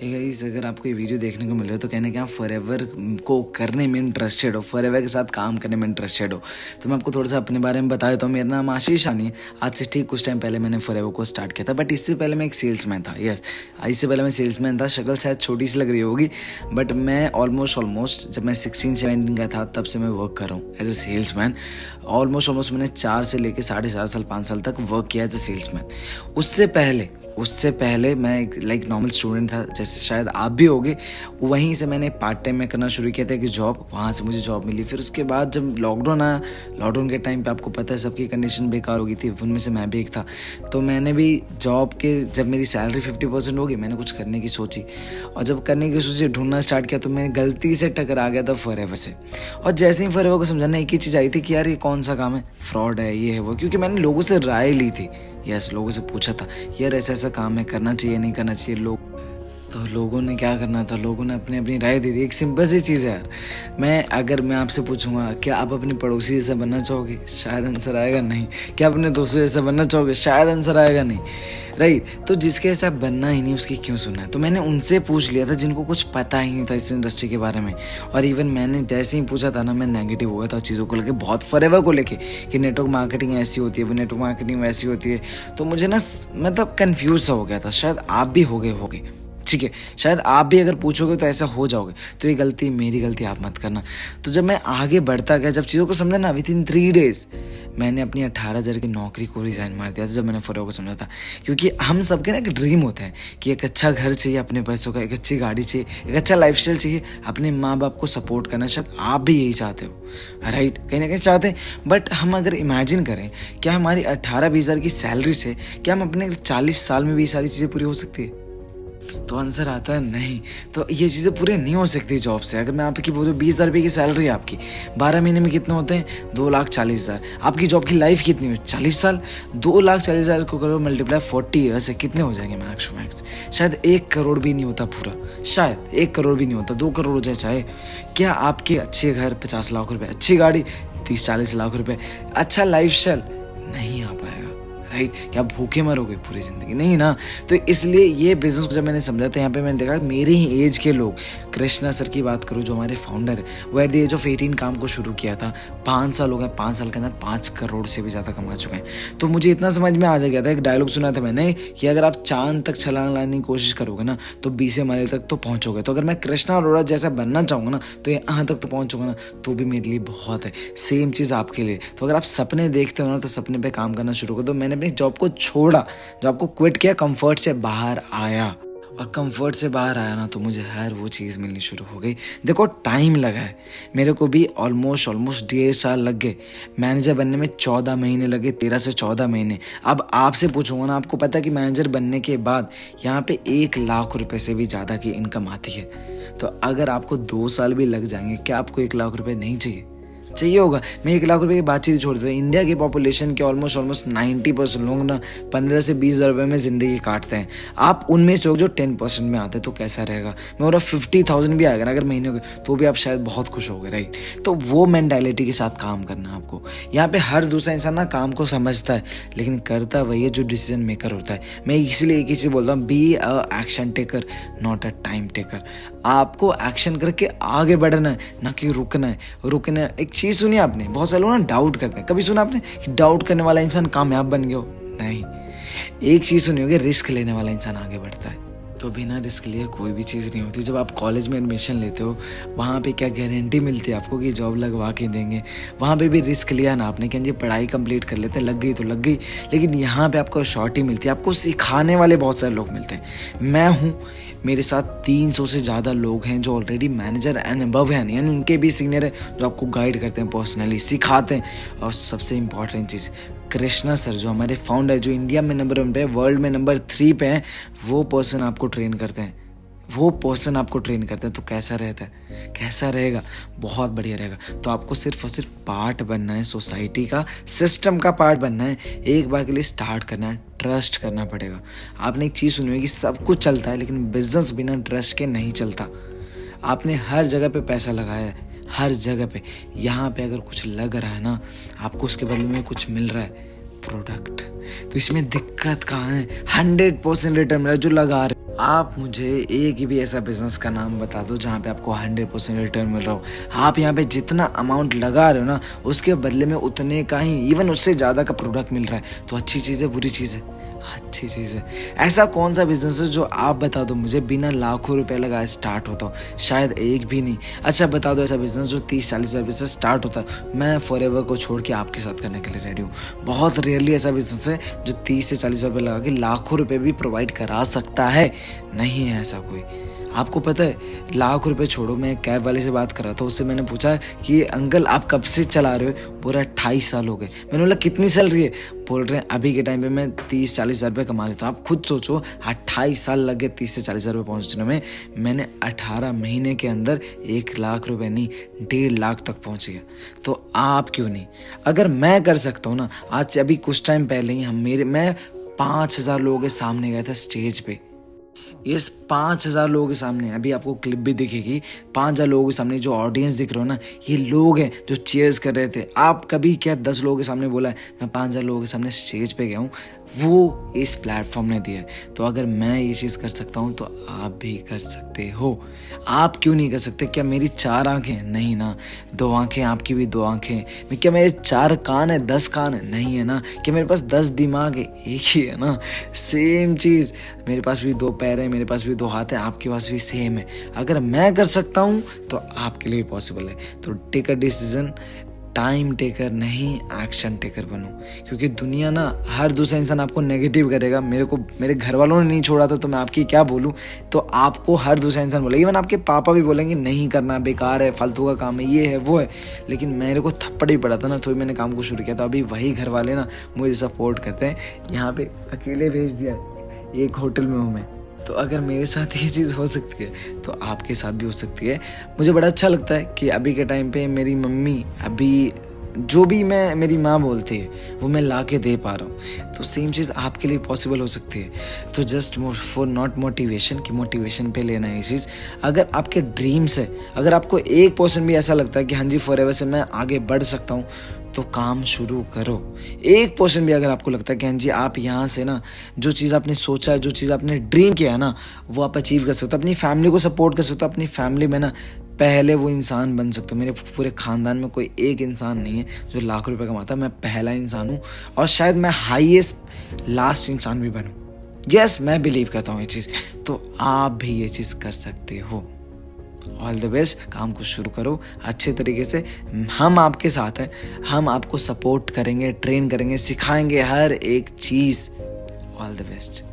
Hey guys, अगर आपको ये वीडियो देखने को मिल रहा है तो कहने कि आप फॉरएवर को करने में इंटरेस्टेड हो, फॉरएवर के साथ काम करने में इंटरेस्टेड हो, तो मैं आपको थोड़ा सा अपने बारे में बता देता हूँ। मेरा नाम आशीष आनी है। आज से ठीक कुछ टाइम पहले मैंने फॉरएवर को स्टार्ट किया था, बट इससे पहले मैं एक सेल्समैन था। यस, इससे पहले मैं सेल्समैन था। शक्ल शायद छोटी सी लग रही होगी, बट मैं ऑलमोस्ट जब मैं 16-17 का था तब से मैं वर्क कर रहा हूँ एज ए सेल्समैन। ऑलमोस्ट मैंने 4 से लेकर 4.5 साल 5 साल तक वर्क किया एज ए सेल्समैन। उससे पहले मैं एक नॉर्मल स्टूडेंट था, जैसे शायद आप भी होगे। वहीं से मैंने पार्ट टाइम में करना शुरू किया था कि जॉब, वहाँ से मुझे जॉब मिली। फिर उसके बाद जब लॉकडाउन आया, लॉकडाउन के टाइम पे आपको पता है सबकी कंडीशन बेकार हो गई थी, उनमें से मैं भी एक था। तो मैंने भी जॉब के, जब मेरी सैलरी 50% होगी, मैंने कुछ करने की सोची, और जब करने की सोची ढूंढना स्टार्ट किया तो मैं गलती से टकरा गया था फॉरएवर से। और जैसे ही फॉरएवर को समझाना एक ही चीज़ आई थी कि यार ये कौन सा काम है, फ्रॉड है, ये है वो। क्योंकि मैंने लोगों से राय ली थी, यस, लोगों से पूछा था यार ऐसा काम है, करना चाहिए नहीं करना चाहिए। लोगों ने क्या करना था, लोगों ने अपनी अपनी राय दे दी। एक सिंपल सी चीज़ है यार, अगर मैं आपसे पूछूंगा क्या आप अपने पड़ोसी जैसा बनना चाहोगे, शायद आंसर आएगा नहीं। क्या अपने दोस्तों जैसा बनना चाहोगे, शायद आंसर आएगा नहीं, राइट। तो जिसके जैसा बनना ही नहीं उसकी क्यों सुनना है। तो मैंने उनसे पूछ लिया था जिनको कुछ पता ही नहीं था इस इंडस्ट्री के बारे में। और इवन मैंने जैसे ही पूछा था ना, मैं नेगेटिव हो गया था चीज़ों को लेके, बहुत फॉरएवर को लेके, कि नेटवर्क मार्केटिंग ऐसी होती है, वो नेटवर्क मार्केटिंग वैसी होती है। तो मुझे ना मतलब कन्फ्यूज सा हो गया था। शायद आप भी हो गए, ठीक है, शायद आप भी अगर पूछोगे तो ऐसा हो जाओगे। तो ये गलती, मेरी गलती आप मत करना। तो जब मैं आगे बढ़ता गया, जब चीज़ों को समझा ना, विदिन 3 डेज मैंने अपनी 18,000 की नौकरी को रिजाइन मार दिया था। जब मैंने फॉरएवर को समझा था, क्योंकि हम सबके ना एक ड्रीम होता है कि एक अच्छा घर चाहिए अपने पैसों का, एक अच्छी गाड़ी चाहिए, एक अच्छा लाइफस्टाइल चाहिए, अपने माँ बाप को सपोर्ट करना। शायद आप भी यही चाहते हो, राइट, कहीं ना कहीं चाहते हैं। बट हम अगर इमेजिन करें, क्या हमारी 18-20 हज़ार की सैलरी से क्या हम अपने 40 साल में भी सारी चीज़ें पूरी हो सकती है? तो आंसर आता है नहीं। तो ये चीज़ें पूरी नहीं हो सकती जॉब से। अगर मैं आपकी बोलूँ 20,000 रुपये की सैलरी है आपकी, 12 महीने में कितने होते हैं, 2,40,000। आपकी जॉब की लाइफ कितनी हो, 40 साल, 2,40,000 को करो मल्टीप्लाई 40 ईयर्स से, कितने हो जाएंगे मैक्स? शायद 1 करोड़ भी नहीं होता पूरा, शायद 1 करोड़ भी नहीं होता, 2 करोड़ हो जाए चाहे। क्या आपके अच्छे घर 50 लाख रुपए, अच्छी गाड़ी 30-40 लाख रुपए, अच्छा लाइफस्टाइल नहीं आ पाएगा, राइट। क्या भूखे मरोगे पूरी जिंदगी? नहीं ना। तो इसलिए ये बिजनेस को जब मैंने समझा था, यहाँ पे मैंने देखा मेरे ही एज के लोग, कृष्णा सर की बात करूँ जो हमारे फाउंडर है, वो एट द एज ऑफ 18 काम को शुरू किया था। 5 साल हो गए, 5 साल के अंदर 5 करोड़ से भी ज़्यादा कमा चुके हैं। तो मुझे इतना समझ में आ गया था, एक डायलॉग सुना था मैंने कि अगर आप चांद तक छलांग लगाने की कोशिश करोगे ना तो 20 माइल तक तो पहुँचोगे। तो अगर मैं कृष्णा अरोड़ा जैसा बनना चाहूँगा ना तो यहाँ तक तो पहुँचूंगा ना, तो भी मेरे लिए बहुत है। सेम चीज़ आपके लिए। तो अगर आप सपने देखते हो ना तो सपने पे काम करना शुरू करो। तो मैंने अपनी जॉब को छोड़ा, जॉब को क्विट किया, कंफर्ट से बाहर आया। और कंफर्ट से बाहर आया ना तो मुझे हर वो चीज़ मिलनी शुरू हो गई। देखो टाइम लगा है, मेरे को भी ऑलमोस्ट 1.5 साल लग गए। मैनेजर बनने में 14 महीने लगे, 13 से 14 महीने। अब आपसे पूछूंगा ना, आपको पता है कि मैनेजर बनने के बाद यहाँ पे 1 लाख रुपए से भी ज़्यादा की इनकम आती है। तो अगर आपको 2 साल भी लग जाएंगे, क्या आपको 1 लाख रुपए नहीं चाहिए होगा? मैं 1 लाख रुपए की बातचीत छोड़ दूँ, इंडिया की पॉपुलेशन के ऑलमोस्ट 90% लोग ना 15 से 20 हज़ार रुपये में ज़िंदगी काटते हैं। आप उनमें से जो 10% में आते हैं, तो कैसा रहेगा? मेरा 50,000 भी आएगा अगर महीने के, तो भी आप शायद बहुत खुश हो गए, राइट। तो वो मेंटालिटी के साथ काम करना है आपको। यहाँ पे हर दूसरा इंसान ना काम को समझता है, लेकिन करता वही है जो डिसीजन मेकर होता है। मैं इसलिए एक ही चीज़ बोलता हूँ, be a action taker not a time taker. आपको एक्शन करके आगे बढ़ना है, ना कि रुकना है। एक चीज़ सुनिए आपने, बहुत सारे लोग ना डाउट करते हैं। कभी सुना आपने कि डाउट करने वाला इंसान कामयाब बन गया हो? नहीं। एक चीज़ सुनी होगी, रिस्क लेने वाला इंसान आगे बढ़ता है। तो बिना रिस्क लिए कोई भी चीज़ नहीं होती। जब आप कॉलेज में एडमिशन लेते हो, वहाँ पे क्या गारंटी मिलती है आपको कि जॉब लगवा के देंगे? वहाँ पे भी रिस्क लिया ना आपने कि जी पढ़ाई कंप्लीट कर लेते, लग गई तो लग गई। लेकिन यहाँ पे आपको अशॉर्टी मिलती है, आपको सिखाने वाले बहुत सारे लोग मिलते हैं। मैं हूँ, मेरे साथ 300 से ज़्यादा लोग हैं जो ऑलरेडी मैनेजर एंड अबव हैं, यानी उनके भी सीनियर है, जो आपको गाइड करते हैं, पर्सनली सिखाते हैं। और सबसे इम्पॉर्टेंट चीज़, कृष्णा सर जो हमारे फाउंडर, जो इंडिया में नंबर 1 पे, वर्ल्ड में नंबर 3 पे हैं, वो पर्सन आपको ट्रेन करते हैं। तो कैसा रहता है, कैसा रहेगा? बहुत बढ़िया रहेगा। तो आपको सिर्फ और सिर्फ पार्ट बनना है, सोसाइटी का, सिस्टम का पार्ट बनना है। एक बार के लिए स्टार्ट करना है, ट्रस्ट करना पड़ेगा। आपने एक चीज़ सुनी होगी कि सब कुछ चलता है, लेकिन बिजनेस बिना ट्रस्ट के नहीं चलता। आपने हर जगह पे पैसा लगाया है, हर जगह पे। यहाँ पे अगर कुछ लग रहा है ना, आपको उसके बदले में कुछ मिल रहा है, प्रोडक्ट। तो इसमें दिक्कत कहाँ है? 100% रिटर्न मिला जो लगा रहे। आप मुझे एक भी ऐसा बिजनेस का नाम बता दो जहाँ पे आपको 100% रिटर्न मिल रहा हो। आप यहाँ पे जितना अमाउंट लगा रहे हो ना, उसके बदले में उतने का ही, इवन उससे ज़्यादा का प्रोडक्ट मिल रहा है। तो अच्छी चीज़ है, बुरी चीज़ है? अच्छी चीज़ है। ऐसा कौन सा बिजनेस है जो आप बता दो मुझे बिना लाखों रुपए लगाए स्टार्ट होता हो? शायद एक भी नहीं। अच्छा बता दो ऐसा बिजनेस जो 30-40 हज़ार रुपये से स्टार्ट होता है। मैं फॉरएवर को छोड़ के आपके साथ करने के लिए रेडी हूँ। बहुत रेयरली ऐसा बिजनेस है जो 30 से 40 रुपये लगा के लाखों रुपये भी प्रोवाइड करा सकता है। नहीं है ऐसा कोई। आपको पता है, लाख रुपए छोड़ो, मैं कैब वाले से बात कर रहा था, उससे मैंने पूछा कि अंकल आप कब से चला रहे हो? पूरा 28 साल हो गए। मैंने बोला कितनी सैलरी है? बोल रहे हैं अभी के टाइम पे मैं 30-40 हज़ार रुपये कमा लेता हूँ। आप खुद सोचो, 28 साल लगे 30 से 40 हज़ार रुपये पहुँचने में। मैंने 18 महीने के अंदर 1 लाख रुपये नहीं, 1.5 लाख तक पहुँच गया। तो आप क्यों नहीं? अगर मैं कर सकता हूँ ना, आज अभी कुछ टाइम पहले ही मैं 5,000 लोगों के सामने गया था स्टेज पे। ये 5,000 लोगों के सामने, अभी आपको क्लिप भी दिखेगी, 5,000 लोगों के सामने जो ऑडियंस दिख रहे हो ना, ये लोग हैं जो चीयर्स कर रहे थे। आप कभी क्या 10 लोगों के सामने बोला है? मैं 5,000 लोगों के सामने स्टेज पे गया हूँ, वो इस प्लेटफॉर्म ने दिया है। तो अगर मैं ये चीज़ कर सकता हूँ तो आप भी कर सकते हो। आप क्यों नहीं कर सकते? क्या मेरी 4 आँखें? नहीं ना। 2 आँखें, आपकी भी 2 आँखें। क्या मेरे 4 कान है, 10 कान है? नहीं है ना। क्या मेरे पास 10 दिमाग है? एक ही है ना। सेम चीज़, मेरे पास भी 2 पैर है, मेरे पास भी 2 हाथ है, आपके पास भी सेम है। अगर मैं कर सकता हूँ तो आपके लिए भी पॉसिबल है। तो take a decision, time taker नहीं एक्शन टेकर बनो। क्योंकि दुनिया ना, हर दूसरा इंसान आपको नेगेटिव करेगा। मेरे घर वालों ने नहीं छोड़ा था तो मैं आपकी क्या बोलूँ। तो आपको हर दूसरा इंसान बोलेगा, इवन आपके पापा भी बोलेंगे नहीं करना, बेकार है, फालतू का काम है, ये है वो है। लेकिन मेरे को थप्पड़ ही पड़ा था ना, तो मैंने काम को शुरू किया। तो अभी वही घर वाले ना मुझे सपोर्ट करते हैं। यहाँ पे अकेले भेज दिया, एक होटल में हूँ मैं। तो अगर मेरे साथ ये चीज़ हो सकती है तो आपके साथ भी हो सकती है। मुझे बड़ा अच्छा लगता है कि अभी के टाइम पे मेरी मम्मी, अभी जो भी मेरी माँ बोलती है वो मैं ला के दे पा रहा हूँ। तो सेम चीज़ आपके लिए पॉसिबल हो सकती है। तो जस्ट फॉर नॉट मोटिवेशन, कि मोटिवेशन पे लेना है ये चीज़। अगर आपके ड्रीम्स है, अगर आपको 1% भी ऐसा लगता है कि हाँ जी फॉरएवर से मैं आगे बढ़ सकता हूँ, तो काम शुरू करो। 1% भी अगर आपको लगता है कि हाँ जी आप यहाँ से ना, जो चीज़ आपने सोचा है, जो चीज़ आपने ड्रीम किया है ना, वो आप अचीव कर सकते हो। अपनी फैमिली को सपोर्ट कर सकते हो। अपनी फैमिली में ना पहले वो इंसान बन सकते हो। मेरे पूरे ख़ानदान में कोई एक इंसान नहीं है जो लाख रुपए कमाता है। मैं पहला इंसान हूँ और शायद मैं हाईएस्ट लास्ट इंसान भी बनूँ। यस, मैं बिलीव करता हूँ ये चीज़। तो आप भी ये चीज़ कर सकते हो। All the best. काम को शुरू करो अच्छे तरीके से। हम आपके साथ हैं, हम आपको सपोर्ट करेंगे, ट्रेन करेंगे, सिखाएंगे हर एक चीज़। All the best.